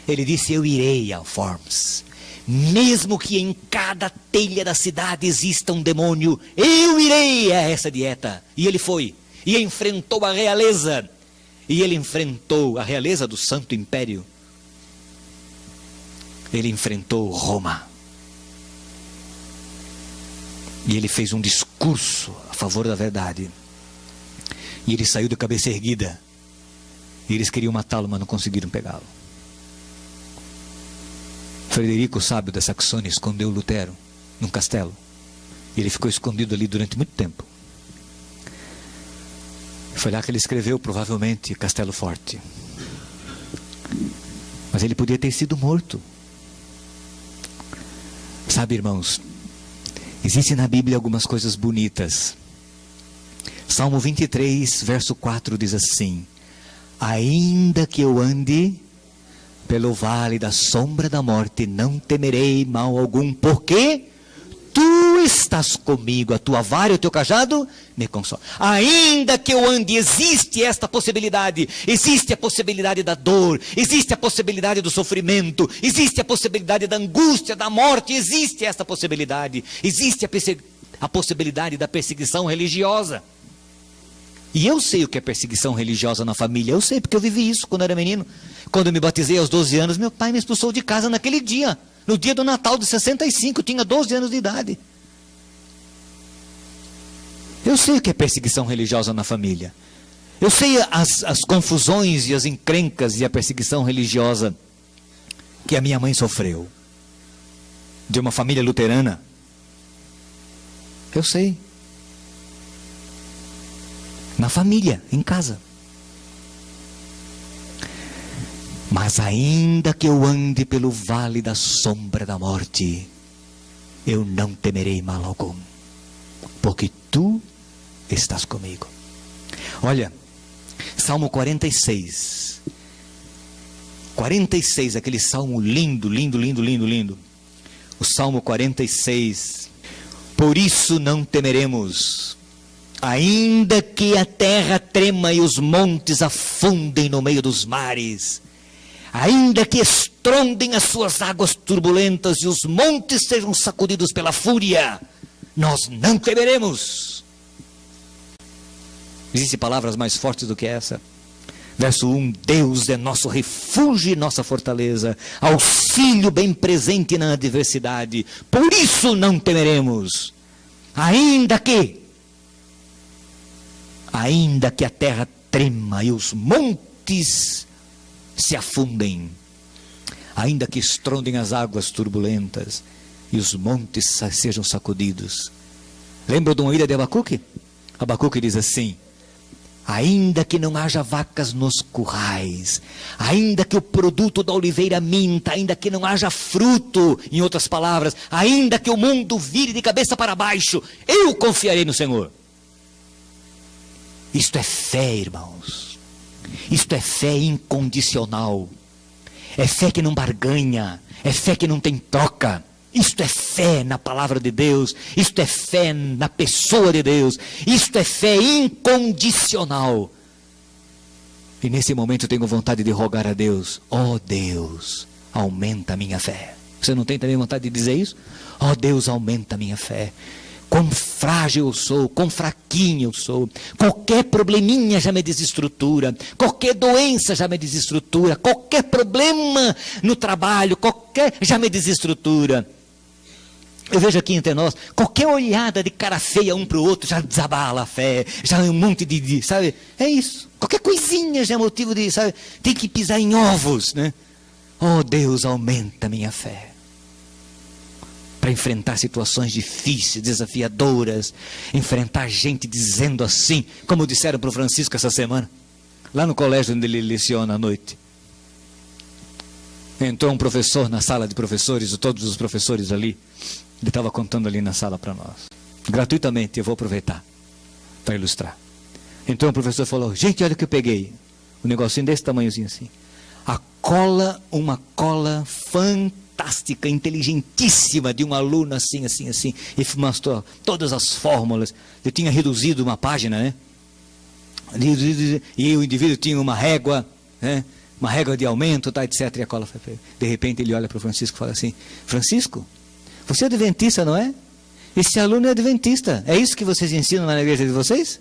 Ele disse, eu irei a Worms. Mesmo que em cada telha da cidade exista um demônio, eu irei a essa dieta. E ele foi, e enfrentou a realeza. E ele enfrentou a realeza do Santo Império. Ele enfrentou Roma. E ele fez um discurso a favor da verdade. E ele saiu de cabeça erguida. E eles queriam matá-lo, mas não conseguiram pegá-lo. Frederico, o sábio da Saxônia, escondeu Lutero num castelo. E ele ficou escondido ali durante muito tempo. Foi lá que ele escreveu, provavelmente, Castelo Forte. Mas ele podia ter sido morto. Sabe, irmãos, existem na Bíblia algumas coisas bonitas. Salmo 23, verso 4 diz assim: ainda que eu ande pelo vale da sombra da morte, não temerei mal algum, porque tu estás comigo, a tua vara e o teu cajado me consolam. Ainda que eu ande, existe esta possibilidade, existe a possibilidade da dor, existe a possibilidade do sofrimento, existe a possibilidade da angústia, da morte, existe esta possibilidade, existe a possibilidade da perseguição religiosa. E eu sei o que é perseguição religiosa na família, eu sei, porque eu vivi isso quando era menino. Quando eu me batizei aos 12 anos, meu pai me expulsou de casa naquele dia, no dia do Natal de 65, eu tinha 12 anos de idade. Eu sei o que é perseguição religiosa na família. Eu sei as confusões e as encrencas e a perseguição religiosa que a minha mãe sofreu. De uma família luterana. Eu sei. Na família, em casa. Mas ainda que eu ande pelo vale da sombra da morte, eu não temerei mal algum, porque tu estás comigo. Olha, Salmo 46. 46, aquele salmo lindo, lindo, lindo, lindo, lindo. O Salmo 46. Por isso não temeremos, ainda que a terra trema e os montes afundem no meio dos mares, ainda que estrondem as suas águas turbulentas e os montes sejam sacudidos pela fúria, nós não temeremos. Existem palavras mais fortes do que essa? Verso 1, Deus é nosso refúgio e nossa fortaleza, auxílio bem presente na adversidade, por isso não temeremos, ainda que a terra trema e os montes se afundem, ainda que estrondem as águas turbulentas e os montes sejam sacudidos. Lembra de uma ilha de Abacuque? Abacuque diz assim: ainda que não haja vacas nos currais, ainda que o produto da oliveira minta, ainda que não haja fruto, em outras palavras, ainda que o mundo vire de cabeça para baixo, eu confiarei no Senhor. Isto é fé, irmãos. Isto é fé incondicional. É fé que não barganha. É fé que não tem troca. Isto é fé na palavra de Deus. Isto é fé na pessoa de Deus. Isto é fé incondicional. E nesse momento eu tenho vontade de rogar a Deus: ó Deus, aumenta a minha fé. Você não tem também vontade de dizer isso? Ó Deus, aumenta a minha fé. Quão frágil eu sou, quão fraquinho eu sou. Qualquer probleminha já me desestrutura. Qualquer doença já me desestrutura. Qualquer problema no trabalho, já me desestrutura. Eu vejo aqui entre nós, qualquer olhada de cara feia um para o outro já desabala a fé. Já é um monte sabe? É isso. Qualquer coisinha já é motivo de, sabe? Tem que pisar em ovos, né? Oh Deus, aumenta a minha fé. Para enfrentar situações difíceis, desafiadoras, enfrentar gente dizendo assim, como disseram para o Francisco essa semana, lá no colégio onde ele leciona à noite. Entrou um professor na sala de professores, todos os professores ali, ele estava contando ali na sala para nós, gratuitamente, eu vou aproveitar para ilustrar. Então o professor falou: gente, olha o que eu peguei, um negocinho desse tamanhozinho assim. Há uma cola fantástica, inteligentíssima, de um aluno assim, e mostrou todas as fórmulas. Eu tinha reduzido uma página, né? E o indivíduo tinha uma régua, né? Uma régua de aumento, tá, etc. E a cola foi feita. De repente ele olha para o Francisco e fala assim: Francisco, você é adventista, não é? Esse aluno é adventista. É isso que vocês ensinam lá na igreja de vocês?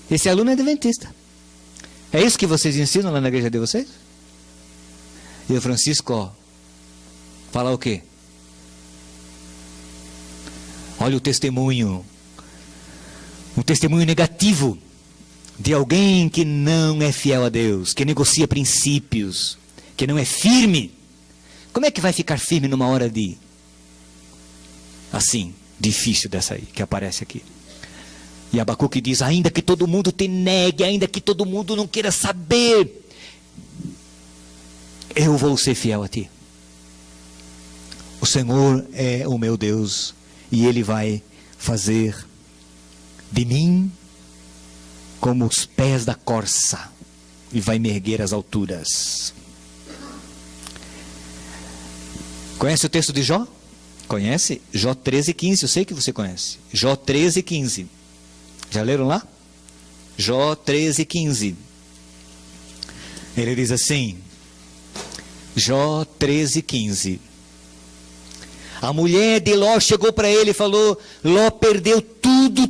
Esse aluno é adventista. É isso que vocês ensinam lá na igreja de vocês? E o Francisco, ó, fala o quê? Olha o testemunho. Um testemunho negativo de alguém que não é fiel a Deus, que negocia princípios, que não é firme. Como é que vai ficar firme numa hora de assim, difícil dessa aí, que aparece aqui? E Abacuque diz: ainda que todo mundo te negue, ainda que todo mundo não queira saber, eu vou ser fiel a ti. O Senhor é o meu Deus, e Ele vai fazer de mim como os pés da corça, e vai me erguer às alturas. Conhece o texto de Jó? Conhece? Jó 13:15, eu sei que você conhece. Jó 13:15. Já leram lá? Jó 13:15. Ele diz assim, Jó 13:15. A mulher de Ló chegou para ele e falou: Ló perdeu tudo,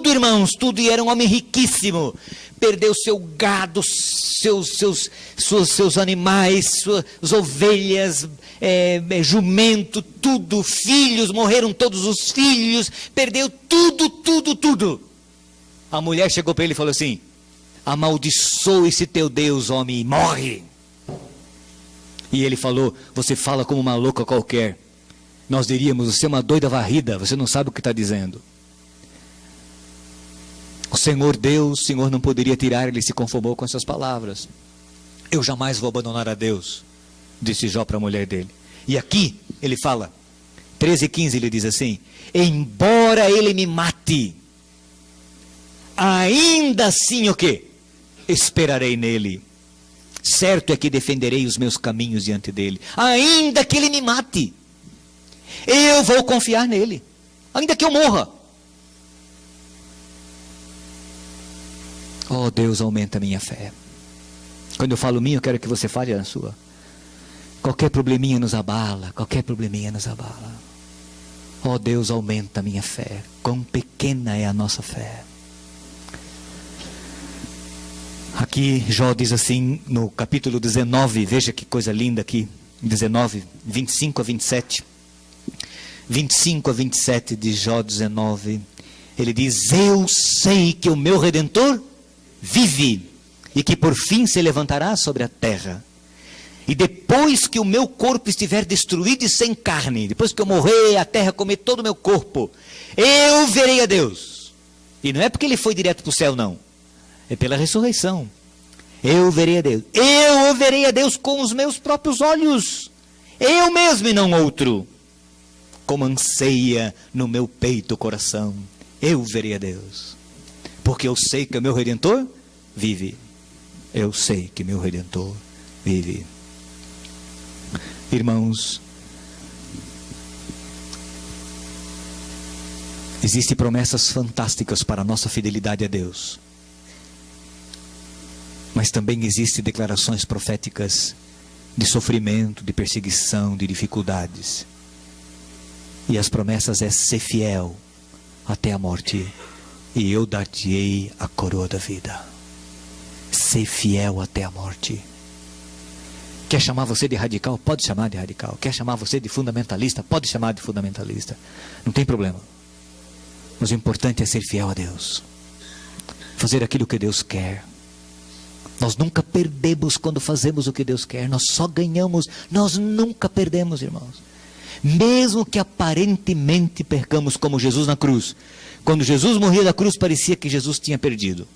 irmãos, tudo, e era um homem riquíssimo. Perdeu seu gado, seus animais, suas ovelhas, jumento, tudo, filhos, morreram todos os filhos, perdeu tudo. A mulher chegou para ele e falou assim: amaldiçoe-se teu Deus, homem, e morre. E ele falou: você fala como uma louca qualquer. Nós diríamos: você é uma doida varrida, você não sabe o que está dizendo. O Senhor Deus, o Senhor não poderia tirar, ele se conformou com essas palavras. Eu jamais vou abandonar a Deus, disse Jó para a mulher dele. E aqui ele fala, 13:15, ele diz assim: embora ele me mate, ainda assim o quê? Esperarei nele. Certo é que defenderei os meus caminhos diante dele. Ainda que ele me mate, eu vou confiar nele. Ainda que eu morra. Oh, Deus, aumenta a minha fé. Quando eu falo minha, eu quero que você fale a sua. Qualquer probleminha nos abala. Oh, Deus, aumenta a minha fé. Quão pequena é a nossa fé. Aqui Jó diz assim no capítulo 19, veja que coisa linda aqui, 19, 25 a 27. 25 a 27 de Jó 19, ele diz: eu sei que o meu Redentor vive, e que por fim se levantará sobre a terra. E depois que o meu corpo estiver destruído e sem carne, depois que eu morrer, a terra comer todo o meu corpo, eu verei a Deus. E não é porque ele foi direto para o céu, não. É pela ressurreição. Eu verei a Deus. Eu o verei a Deus com os meus próprios olhos. Eu mesmo e não outro. Como anseia no meu peito o coração. Eu verei a Deus. Porque eu sei que o meu Redentor vive. Eu sei que meu Redentor vive. Irmãos, existem promessas fantásticas para a nossa fidelidade a Deus. Mas também existem declarações proféticas de sofrimento, de perseguição, de dificuldades. E as promessas é ser fiel até a morte, e eu dar-te-ei a coroa da vida. Ser fiel até a morte. Quer chamar você de radical? Pode chamar de radical. Quer chamar você de fundamentalista? Pode chamar de fundamentalista. Não tem problema. Mas o importante é ser fiel a Deus. Fazer aquilo que Deus quer. Nós nunca perdemos quando fazemos o que Deus quer. Nós só ganhamos. Nós nunca perdemos, irmãos. Mesmo que aparentemente percamos, como Jesus na cruz. Quando Jesus morria na cruz, parecia que Jesus tinha perdido.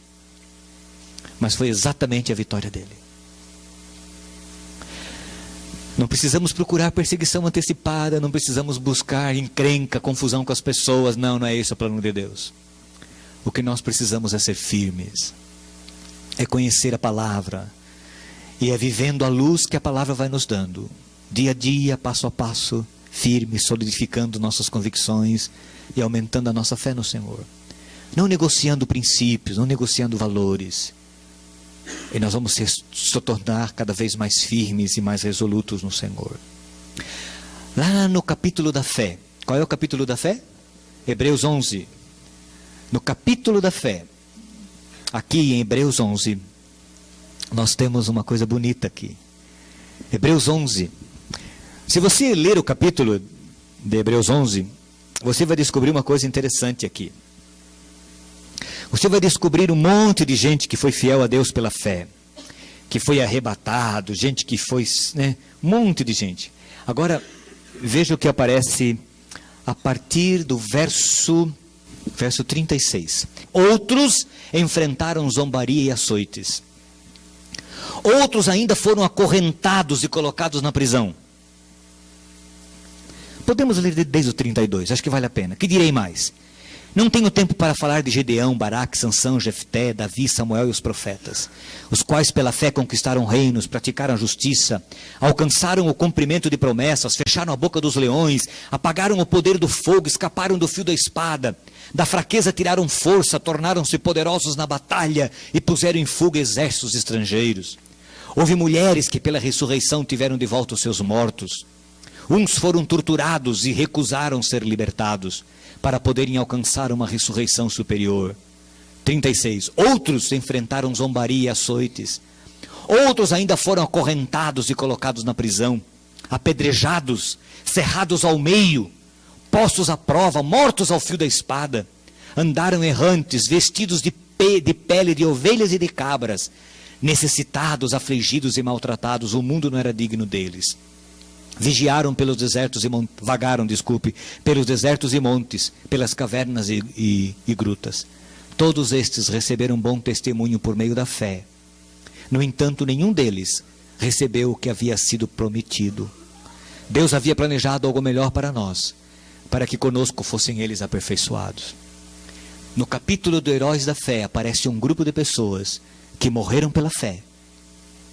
Mas foi exatamente a vitória dele. Não precisamos procurar perseguição antecipada. Não precisamos buscar encrenca, confusão com as pessoas. Não é esse o plano de Deus. O que nós precisamos é ser firmes. É conhecer a palavra E é vivendo a luz que a palavra vai nos dando, dia a dia, passo a passo, firme, solidificando nossas convicções e aumentando a nossa fé no Senhor. Não negociando princípios, não negociando valores. E nós vamos se tornar cada vez mais firmes e mais resolutos no Senhor. Lá no capítulo da fé. Qual é o capítulo da fé? Hebreus 11. No capítulo da fé, aqui em Hebreus 11, nós temos uma coisa bonita aqui. Hebreus 11. Se você ler o capítulo de Hebreus 11, você vai descobrir uma coisa interessante aqui. Você vai descobrir um monte de gente que foi fiel a Deus pela fé, que foi arrebatado, gente que foi, um monte de gente. Agora, veja o que aparece a partir do verso 36. Outros enfrentaram zombaria e açoites. Outros ainda foram acorrentados e colocados na prisão. Podemos ler desde o 32, acho que vale a pena. Que direi mais? Não tenho tempo para falar de Gedeão, Baraque, Sansão, Jefté, Davi, Samuel e os profetas, os quais pela fé conquistaram reinos, praticaram a justiça, alcançaram o cumprimento de promessas, fecharam a boca dos leões, apagaram o poder do fogo, escaparam do fio da espada, da fraqueza tiraram força, tornaram-se poderosos na batalha e puseram em fuga exércitos estrangeiros. Houve mulheres que pela ressurreição tiveram de volta os seus mortos. Uns foram torturados e recusaram ser libertados, para poderem alcançar uma ressurreição superior. 36. Outros enfrentaram zombaria e açoites. Outros ainda foram acorrentados e colocados na prisão, apedrejados, cerrados ao meio, postos à prova, mortos ao fio da espada. Andaram errantes, vestidos de pele de ovelhas e de cabras, necessitados, afligidos e maltratados. O mundo não era digno deles. Vigiaram pelos desertos e pelos desertos e montes, pelas cavernas e grutas. Todos estes receberam bom testemunho por meio da fé. No entanto, nenhum deles recebeu o que havia sido prometido. Deus havia planejado algo melhor para nós, para que conosco fossem eles aperfeiçoados. No capítulo do Heróis da Fé aparece um grupo de pessoas que morreram pela fé,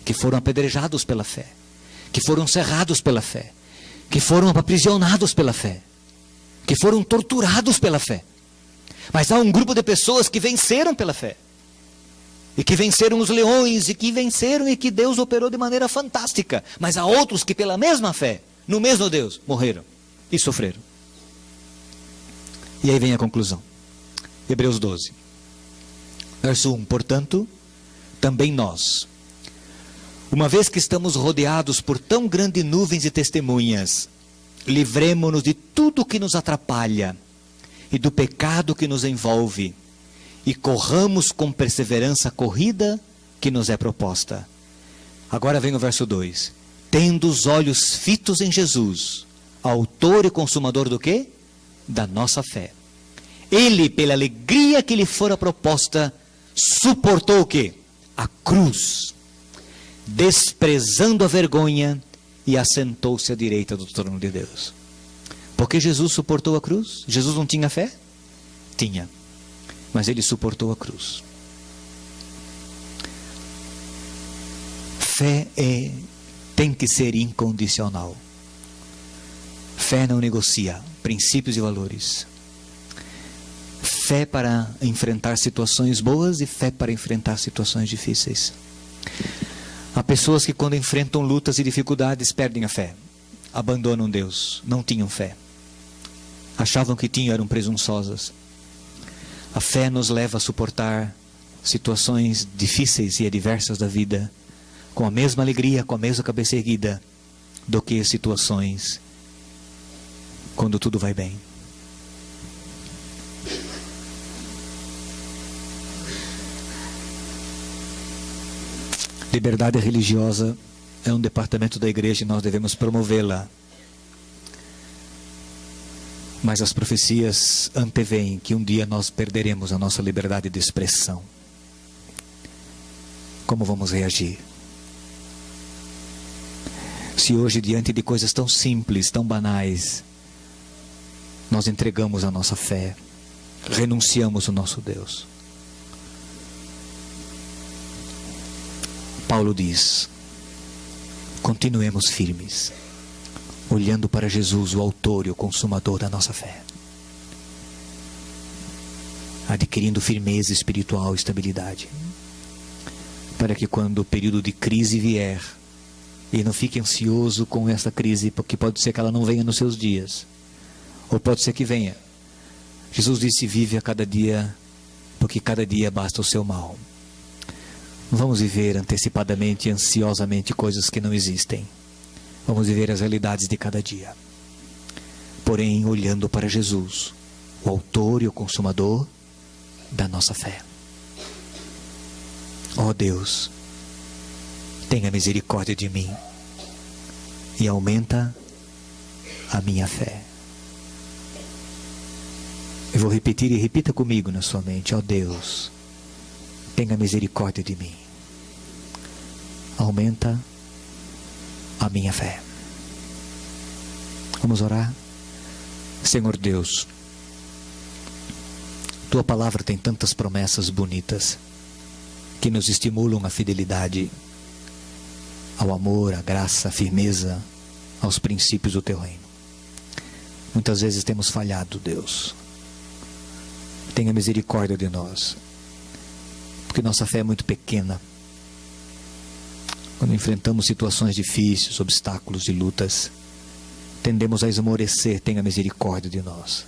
que foram apedrejados pela fé, que foram cerrados pela fé, que foram aprisionados pela fé, que foram torturados pela fé. Mas há um grupo de pessoas que venceram pela fé, e que venceram os leões, e que Deus operou de maneira fantástica. Mas há outros que pela mesma fé, no mesmo Deus, morreram e sofreram. E aí vem a conclusão. Hebreus 12, verso 1. Portanto, também nós, uma vez que estamos rodeados por tão grandes nuvens de testemunhas, livremo-nos de tudo que nos atrapalha e do pecado que nos envolve, e corramos com perseverança a corrida que nos é proposta. Agora vem o verso 2. Tendo os olhos fitos em Jesus, autor e consumador do quê? Da nossa fé. Ele, pela alegria que lhe fora proposta, suportou o quê? A cruz, desprezando a vergonha, e assentou-se à direita do trono de Deus. Por que Jesus suportou a cruz? Jesus não tinha fé? Tinha, mas ele suportou a cruz. Fé tem que ser incondicional. Fé não negocia princípios e valores. Fé para enfrentar situações boas e fé para enfrentar situações difíceis. Há pessoas que quando enfrentam lutas e dificuldades perdem a fé, abandonam Deus, não tinham fé, achavam que tinham, eram presunçosas. A fé nos leva a suportar situações difíceis e adversas da vida com a mesma alegria, com a mesma cabeça erguida, do que situações quando tudo vai bem. Liberdade religiosa é um departamento da igreja e nós devemos promovê-la. Mas as profecias anteveem que um dia nós perderemos a nossa liberdade de expressão. Como vamos reagir? Se hoje, diante de coisas tão simples, tão banais, nós entregamos a nossa fé, renunciamos o nosso Deus. Paulo diz, continuemos firmes, olhando para Jesus, o autor e o consumador da nossa fé, adquirindo firmeza espiritual e estabilidade, para que quando o período de crise vier, e não fique ansioso com essa crise, porque pode ser que ela não venha nos seus dias, ou pode ser que venha. Jesus disse: vive a cada dia, porque cada dia basta o seu mal. Vamos viver antecipadamente e ansiosamente coisas que não existem. Vamos viver as realidades de cada dia, porém olhando para Jesus, o autor e o consumador da nossa fé. Ó Deus, tenha misericórdia de mim e aumenta a minha fé. Eu vou repetir e repita comigo na sua mente: ó Deus, tenha misericórdia de mim, aumenta a minha fé. Vamos orar? Senhor Deus, Tua palavra tem tantas promessas bonitas que nos estimulam à fidelidade, ao amor, à graça, à firmeza, aos princípios do Teu reino. Muitas vezes temos falhado, Deus. Tenha misericórdia de nós, porque nossa fé é muito pequena. Quando enfrentamos situações difíceis, obstáculos e lutas, tendemos a esmorecer. Tenha misericórdia de nós.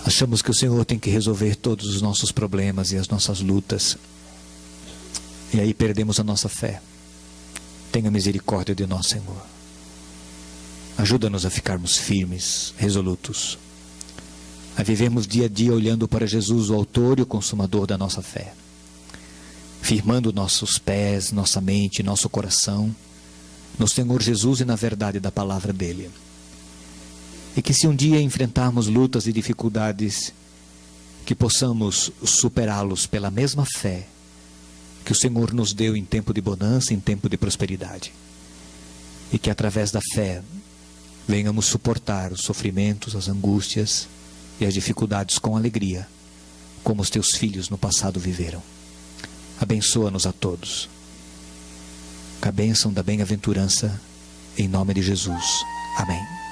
Achamos que o Senhor tem que resolver todos os nossos problemas e as nossas lutas, e aí perdemos a nossa fé. Tenha misericórdia de nós, Senhor. Ajuda-nos a ficarmos firmes, resolutos, a vivermos dia a dia olhando para Jesus, o autor e o consumador da nossa fé, firmando nossos pés, nossa mente, nosso coração no Senhor Jesus e na verdade da palavra dele. E que se um dia enfrentarmos lutas e dificuldades, que possamos superá-los pela mesma fé que o Senhor nos deu em tempo de bonança, em tempo de prosperidade. E que através da fé venhamos suportar os sofrimentos, as angústias e as dificuldades com alegria, como os teus filhos no passado viveram. Abençoa-nos a todos. Com a bênção da bem-aventurança, em nome de Jesus. Amém.